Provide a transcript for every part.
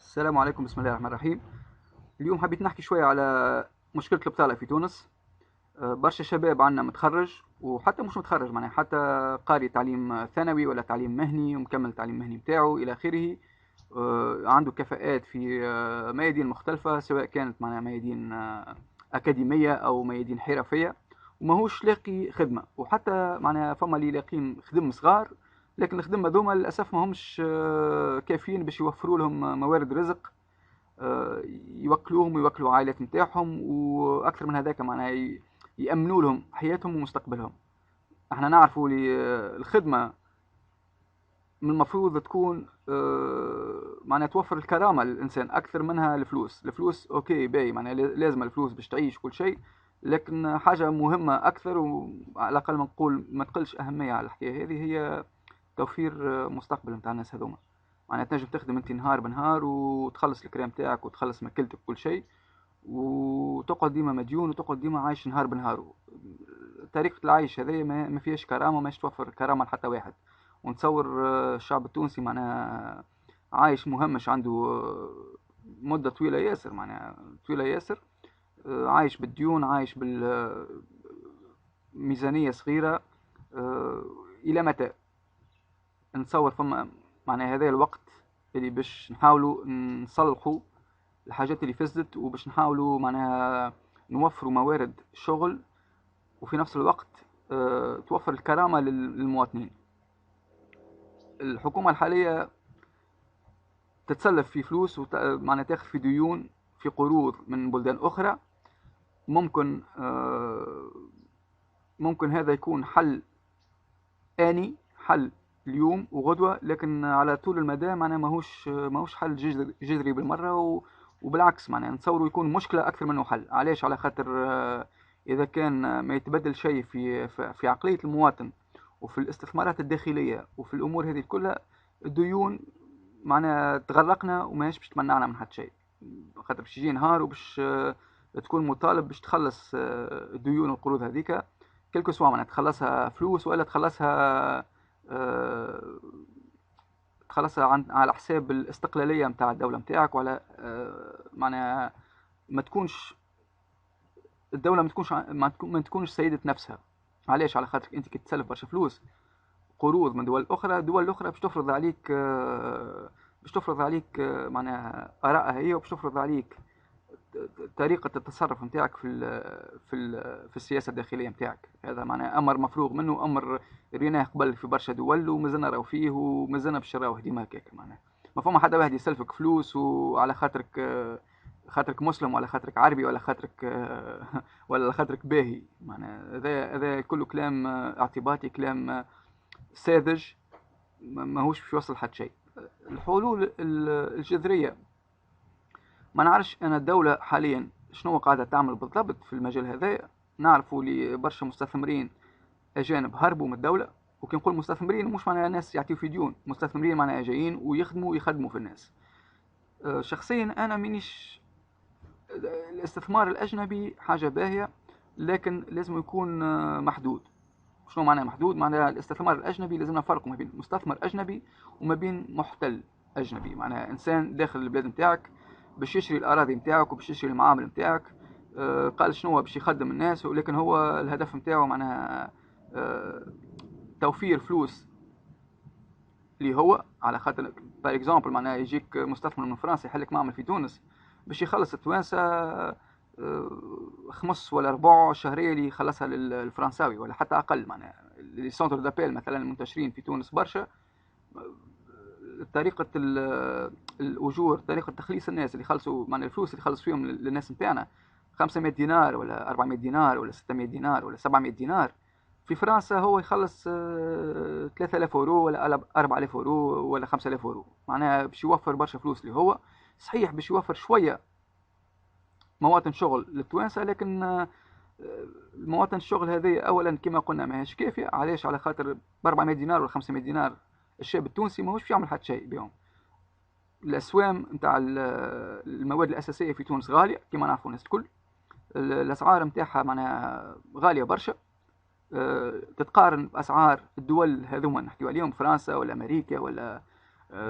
السلام عليكم، بسم الله الرحمن الرحيم. اليوم حبيت نحكي شوية على مشكلة البطالة في تونس. برشا شباب عندنا متخرج وحتى مش متخرج، معناها حتى قاري تعليم ثانوي ولا تعليم مهني ومكمل التعليم المهني بتاعه إلى آخره. عنده كفاءات في ميادين مختلفة، سواء كانت معناها ميادين أكاديمية أو ميادين حرفية، وماهوش لاقي خدمة. وحتى معناها فما اللي لاقين خدم صغار، لكن الخدمة هذوما للأسف ما همش كافيين باش يوفروا لهم موارد رزق يوكلوهم ويوكلوا عائلات نتاعهم، واكثر من هذاك معناها يامنوا لهم حياتهم ومستقبلهم. احنا نعرفوا لي الخدمه من المفروض تكون معناها توفر الكرامه للانسان اكثر منها الفلوس. الفلوس اوكي باهي، معناها لازم الفلوس باش تعيش كل شيء، لكن حاجه مهمه اكثر وعلى الاقل ما نقول ما تقلش اهميه على الحكايه هذه، هي توفير مستقبل نتاع الناس هذوما. معناها تنجم تخدم انت نهار بنهار وتخلص الكريم تاعك وتخلص ماكلتك وكل شيء، وتقعد ديما مديون وتقعد ديما عايش نهار بنهار. طريقة العيش هذه ما فيهاش كرامة، ماش توفر كرامة لحتى واحد. ونتصور الشعب التونسي معناها عايش مهمش، عنده مدة طويلة ياسر، معناها طويلة ياسر، عايش بالديون، عايش بالميزانية صغيرة. إلى متى؟ نتصور فما معناها هذا الوقت اللي باش نحاولوا نصلحوا الحاجات اللي فسدت، وباش نحاولوا معناها نوفروا موارد شغل، وفي نفس الوقت توفر الكرامة للمواطنين. الحكومة الحالية تتسلف في فلوس معناها تاخذ في ديون، في قروض من بلدان أخرى. ممكن ممكن هذا يكون حل آني، حل اليوم وغدوة، لكن على طول المدى معناها ماهوش حل جذري بالمرة. وبالعكس معناها نتصوروا يكون مشكلة أكثر منه حل. علاش؟ على خاطر إذا كان ما يتبدل شيء في عقلية المواطن وفي الاستثمارات الداخلية وفي الأمور هذه كلها، الديون معناها تغرقنا وماهيش باش تمنعنا من حتى شيء. خاطر باش يجي نهار وباش تكون مطالب باش تخلص الديون والقروض هذيك، كلكو سوا معناها تخلصها فلوس ولا تخلصها آه، تخلصها على حساب الاستقلالية متاع الدولة متاعك، وعلى معناها ما تكونش الدولة ما تكونش سيدة نفسها. علاش؟ على خاطر انت كي تسلف برشا فلوس قروض من دول اخرى، الدول الاخرى باش تفرض عليك معناها ارائها هي، وباش تفرض عليك طريقة التصرف نتاعك في السياسة الداخلية نتاعك. هذا معناه أمر مفروغ منه، أمر ريناه قبل في برشا دول ومازلنا راهو فيه ومازلنا باش نراوه ديما هكاك. معناه ما فما حتى واحد يسلفك فلوس وعلى خاطرك مسلم، ولا خاطرك عربي، ولا خاطرك ولا خاطرك باهي. معناه هذا كله كلام اعتباطي، كلام ساذج، ماهوش باش يوصل حتى شيء. الحلول الجذرية ما نعرفش انا الدولة حاليا شنو قاعدة تعمل بالضبط في المجال هذا. نعرفوا لي برشا مستثمرين اجانب هربوا من الدولة. وكي نقول مستثمرين مش معناها ناس يعطيو في ديون، مستثمرين معناها جايين ويخدموا في الناس. شخصيا انا مانيش الاستثمار الاجنبي حاجة باهية، لكن لازم يكون محدود. شنو معناه محدود؟ معناها الاستثمار الاجنبي لازم نفرق ما بين مستثمر اجنبي وما بين محتل اجنبي. معناها انسان داخل البلاد نتاعك باش يشري الاراضي نتاعك وباش يشري المعامل نتاعك، قال شنو باش يخدم الناس، ولكن هو الهدف نتاعو معناها آه، توفير فلوس اللي هو على خاطر باغ اكزومبل. معناها يجيك مستثمر من فرنسا يحلك معمل في تونس باش يخلص التوانسه خمس ولا ربع شهريه اللي يخلصها للفرنساوي ولا حتى اقل. معناها لي سونتر دابيل مثلا المنتشرين في تونس برشا، طريقه الاجور، طريقه تخليص الناس اللي يخلصوا معناها الفلوس اللي يخلص فيهم للناس نتاعنا 500 دينار ولا 400 دينار ولا 600 دينار ولا 700 دينار. في فرنسا هو يخلص 3000 اورو ولا 4000 اورو ولا 5000 اورو. معناها باش يوفر برشا فلوس اللي هو صحيح باش يوفر شويه مواطن شغل للتوانسه، لكن المواطن الشغل هذه اولا كما قلنا ماهيش كافيه. علاش؟ على خاطر ب 400 دينار ولا 500 دينار الشاب التونسي ماهوش باش يعمل حتى شيء بهم. الاسوام نتاع المواد الاساسيه في تونس غاليه كما نعرفوا الناس الكل، الاسعار نتاعها معناها غاليه برشا. تتقارن باسعار الدول هذوما نحكيو عليهم، فرنسا ولا امريكا ولا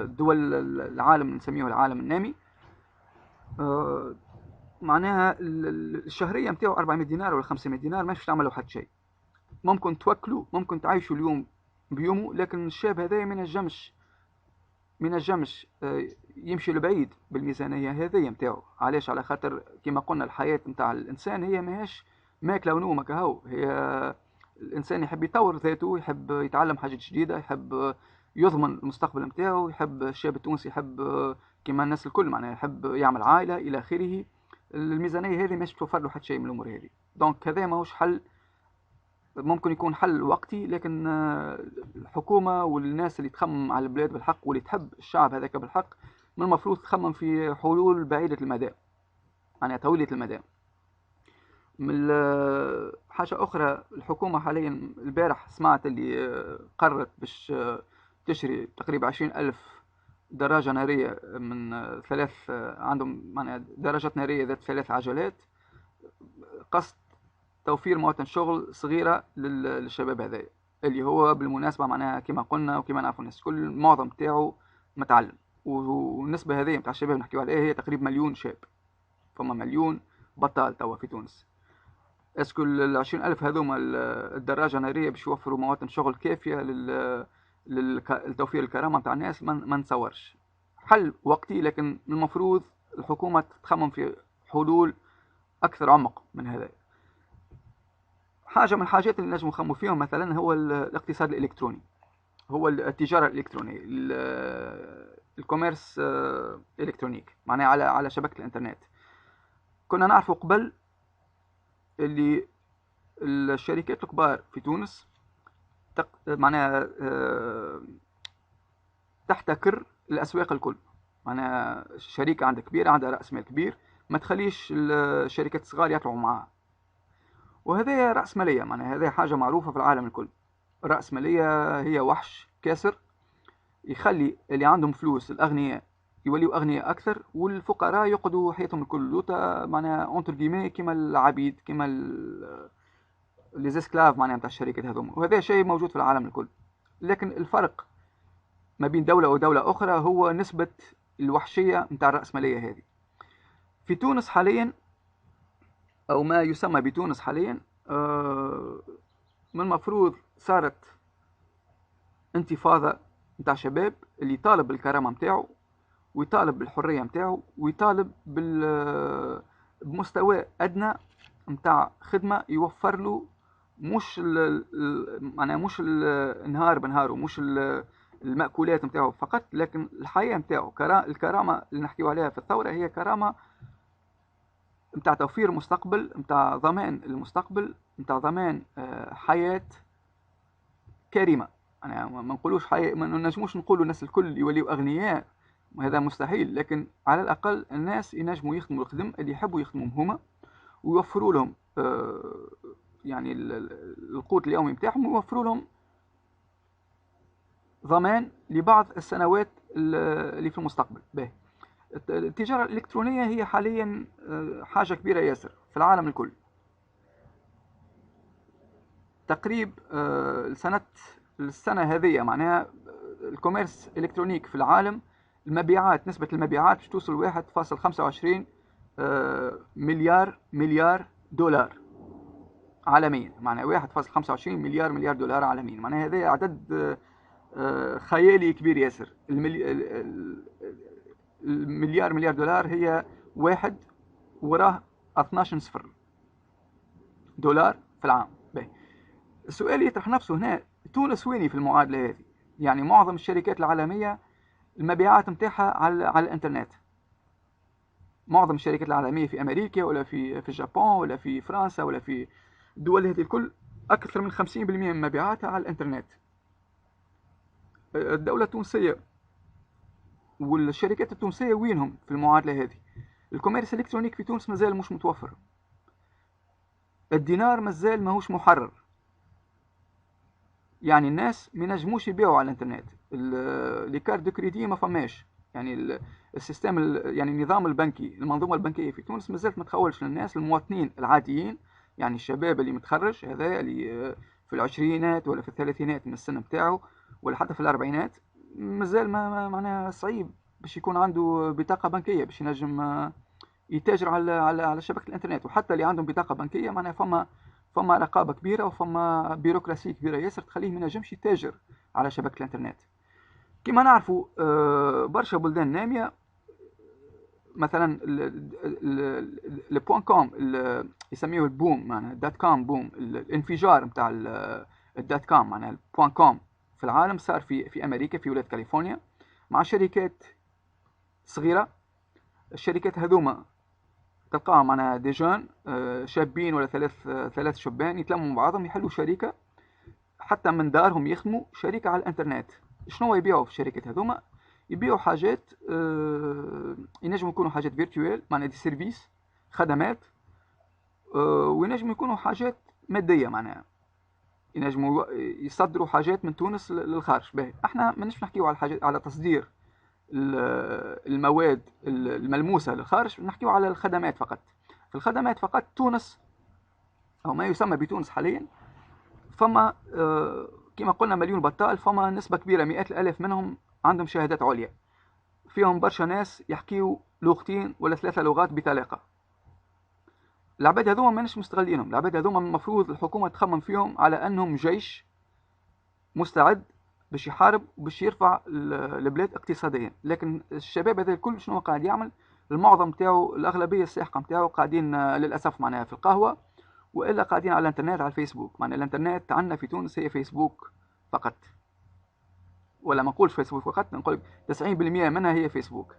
دول العالم نسميه العالم النامي، آه، معناها الشهرية متاعو 400 دينار ولا 500 دينار ماش تعملوا حتى شيء. ممكن توكلوا، ممكن تعيشوا اليوم بيومه، لكن الشاب هذا ما ينجمش يمشي لبعيد بالميزانية هذه متاعو. علاش؟ على خاطر كما قلنا الحياة متاع الإنسان هي ماهيش ماكلة ونومة كهو. هي الإنسان يحب يطور ذاته، يحب يتعلم حاجات جديدة، يحب يضمن المستقبل متاعو. يحب الشاب التونسي يحب كما الناس الكل معناها يحب يعمل عائلة إلى آخره. الميزانية هذه مش توفر له حتى شيء من الأمور هذه. دونك هذا ماهوش حل. ممكن يكون حل وقتي، لكن الحكومة والناس اللي تخمم على البلاد بالحق واللي تحب الشعب هذاك بالحق من المفروض تخمم في حلول بعيدة المدى، يعني طويلة المدى. من حاجة أخرى، الحكومة حاليا البارح سمعت اللي قررت باش تشري تقريبا 20,000 دراجة نارية من ثلاث عندهم معناها دراجات نارية ذات 3 عجلات، قصد توفير مواطن شغل صغيرة للشباب هذايا، اللي هو بالمناسبة معناها كما قلنا وكما نعرفوا الناس الكل المعظم بتاعه متعلم. والنسبة هذه متاع الشباب نحكيو عليها هي تقريبا مليون شاب. فما مليون بطال توا في تونس. اسكو ال20,000 هذوما الدراجة النارية باش يوفروا مواطن شغل كافية لتوفير الكرامة متاع الناس؟ ما نتصورش. حل وقتي، لكن المفروض الحكومة تخمم في حلول أكثر عمق من هذا. حاجة من الحاجات اللي نجم نخمو فيهم مثلا هو الاقتصاد الإلكتروني، هو التجارة الإلكترونية، الكوميرس إلكترونيك معناها على شبكة الإنترنت. كنا نعرفوا قبل اللي الشركات الكبار في تونس معناها تحتكر الأسواق الكل. معناها شركة عندها كبيرة عندها رأس مال كبير، ما تخليش الشركات الصغار يطلعوا معاها. وهذا رأسمالية، معناها هذا حاجة معروفة في العالم الكل. الرأسمالية هي وحش كاسر يخلي اللي عندهم فلوس الأغنياء يوليوا أغنياء أكثر، والفقراء يقعدوا حياتهم الكل لوطا معناها اونتر جيمي كيما العبيد، كيما لي زيسكلاف معناها نتاع الشركات هذوما. وهذا شيء موجود في العالم الكل. لكن الفرق ما بين دولة ودولة أخرى هو نسبة الوحشية نتاع الرأسمالية هذه. في تونس حاليا، أو ما يسمى بتونس حاليا، من المفروض صارت انتفاضة نتاع شباب اللي يطالب بالكرامة نتاعو، ويطالب بالحرية نتاعو، ويطالب بمستوى أدنى نتاع خدمة يوفر له مش معناها مش النهار بنهاره، مش المأكولات نتاعو فقط، لكن الحياة نتاعو. الكرامة اللي نحكيو عليها في الثورة هي كرامة نتاع توفير مستقبل، نتاع ضمان المستقبل، نتاع ضمان حياة كريمة. أنا ما نقولوش حياة، ما نجموش نقولوا الناس الكل يوليوا أغنياء، وهذا مستحيل، لكن على الأقل الناس ينجموا يخدموا الخدم اللي يحبوا يخدموا هما، ويوفروا لهم يعني القوت اليومي متاعهم، ويوفروا لهم ضمان لبعض السنوات اللي في المستقبل. باهي، التجارة الإلكترونية هي حاليا حاجة كبيرة ياسر في العالم الكل. تقريب السنة هذه معناها الكوميرس إلكترونيك في العالم، المبيعات، نسبة المبيعات باش توصل 1.25 مليار دولار عالميا. معناها 1.25 مليار دولار عالميا. معناها هذا عدد خيالي كبير ياسر. مليار دولار هي واحد وراه 12 صفر دولار في العام. باهي، السؤال يطرح نفسه هنا، تونس ويني في المعادلة هذه؟ يعني معظم الشركات العالمية المبيعات نتاعها على الانترنت. معظم الشركات العالمية في أمريكا ولا في اليابان ولا في فرنسا ولا في الدول هذه الكل، أكثر من 50% من مبيعاتها على الانترنت. الدولة التونسية والشركات التونسية وينهم في المعادلة هذه؟ الكوميرس الإلكترونيك في تونس مازال مش متوفر. الدينار مازال ماهوش محرر. يعني الناس ما ينجموش يبيعوا على الانترنت. لي كارت دو كريدي ما فماش. يعني السيستم يعني النظام البنكي، المنظومه البنكيه في تونس مازالت ما تخولش للناس، المواطنين العاديين، يعني الشباب اللي متخرج هذا اللي في العشرينات ولا في الثلاثينات من السن بتاعه، ولا حتى في الاربعينات، مازال ما معناها صعيب باش يكون عنده بطاقه بنكيه باش ينجم يتاجر على شبكة الانترنت. وحتى اللي عندهم بطاقة بنكية معناها فما رقابة كبيرة وفما بيروقراسية كبيرة ياسر تخليه ما ينجمش يتاجر على شبكة الانترنت. كما نعرفوا برشا بلدان نامية مثلا البوان كوم يسميه البوم، معناها الدات كوم بوم، الانفجار نتاع الدات كوم معناها البوان كوم في العالم صار في امريكا في ولاية كاليفورنيا مع شركات صغيرة. الشركات هذوما تلقاهم معناها دي جون شابين ولا ثلاث شبان يتلموا مع بعضهم يحلوا شركة حتى من دارهم، يخدموا شركة على الانترنت. شنو يبيعوا في الشركات هذوما؟ يبيعوا حاجات ينجموا يكونوا حاجات فيرتوال معناها دي سيرفيس خدمات، وينجموا يكونوا حاجات مادية معناها ينجموا يصدروا حاجات من تونس للخارج. باهي احنا مانيش نحكيو على حاجات على تصدير المواد الملموسة للخارج، نحكيو على الخدمات فقط. في الخدمات فقط تونس أو ما يسمى بتونس حاليا فما كما قلنا مليون بطال، فما نسبة كبيرة مئات الآلاف منهم عندهم شهادات عليا، فيهم برشا ناس يحكيو لغتين ولا 3 لغات بطلاقة. العباد هذوما ماناش مستغلينهم، العباد هذوما المفروض الحكومة تخمم فيهم على أنهم جيش مستعد باش يحارب وباش يرفع البلاد اقتصاديا. لكن الشباب هذا الكل شنو قاعد يعمل؟ المعظم تاعو الأغلبية الساحقة نتاعو قاعدين للأسف معناها في القهوة، والا قاعدين على الانترنت على الفيسبوك. معناها الانترنت عندنا في تونس هي فيسبوك فقط، ولا ما نقولش فيسبوك فقط، نقول 90% منها هي فيسبوك.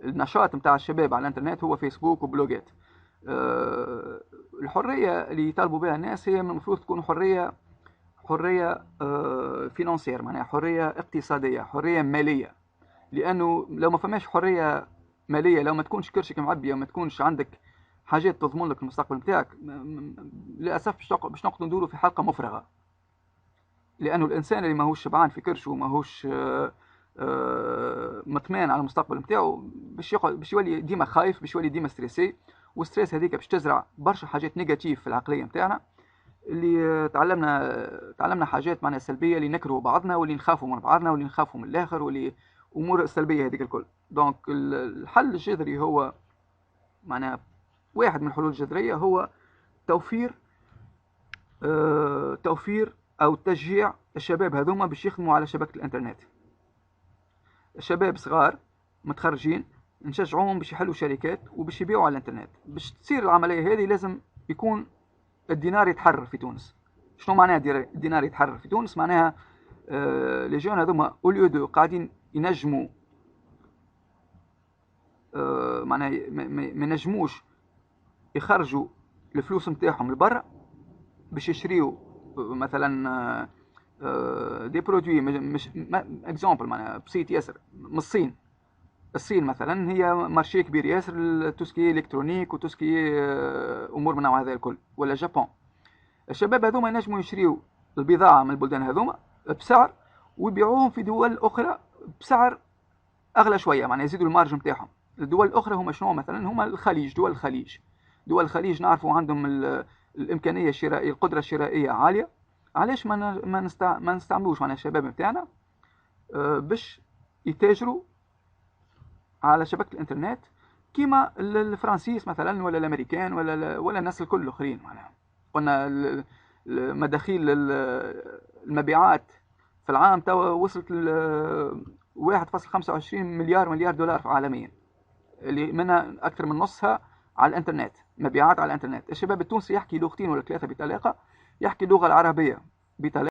النشاط نتاع الشباب على الانترنت هو فيسبوك وبلوجات. الحريه اللي يطالبوا بها الناس هي المفروض تكون حريه فينانسير، معناها حريه اقتصاديه، حريه ماليه. لانه لو ما فماش حريه ماليه، لو ما تكونش كرشك معبيه وما تكونش عندك حاجات تضمن لك المستقبل نتاعك، للاسف باش نقعدوا ندوروا في حلقه مفرغه. لانه الانسان اللي ماهوش شبعان في كرشه وماهوش مطمئن على المستقبل نتاعو باش يولي ديما خايف، باش يولي ديما ستريسي، والستريس هذيك باش تزرع برشا حاجات نيجاتيف في العقليه نتاعنا، اللي تعلمنا حاجات معناها سلبيه، اللي نكرهوا بعضنا واللي نخافوا من بعضنا واللي نخافوا من الاخر واللي امور السلبيه هذيك الكل. دونك الحل الجذري هو معناها واحد من الحلول الجذريه هو توفير او تشجيع الشباب هذوما باش يخدموا على شبكه الانترنت. الشباب صغار متخرجين نشجعوهم باش يحلوا شركات وباش يبيعوا على الانترنت. باش تصير العمليه هذه لازم يكون الدينار يتحرر في تونس. شنو معناها الدينار يتحرر في تونس؟ معناها لي جون هذوما اوليو دو قاعدين ينجموا معناها ما ينجموش يخرجوا الفلوس نتاعهم لبرا باش يشريوا مثلا دي برودوي، مش اكزامبل معناها بسيط ياسر من الصين. الصين مثلا هي مارشي كبير ياسر توسكي الكترونيك وتوسكي امور من نوع هذا الكل، ولا جابون. الشباب هذوما ينجموا يشريوا البضاعه من البلدان هذوما بسعر ويبيعوهم في دول اخرى بسعر اغلى شويه، معناها يزيدوا المارج نتاعهم. الدول الاخرى هما شنو؟ مثلا هما الخليج، دول الخليج نعرفوا عندهم الامكانيه الشرائيه، القدره الشرائيه عاليه. علاش ما نستعملوش معناها الشباب نتاعنا باش يتاجروا على شبكه الانترنت كيما الفرنسيس مثلا ولا الامريكان ولا الناس الكل الاخرين. معناها قلنا مداخيل المبيعات في العام توا وصلت ل 1.25 مليار دولار عالميا، اللي منها اكثر من نصها على الانترنت، مبيعات على الانترنت. الشباب التونسي يحكي لغتين ولا 3 بطلاقه، يحكي اللغه العربيه بطلاقه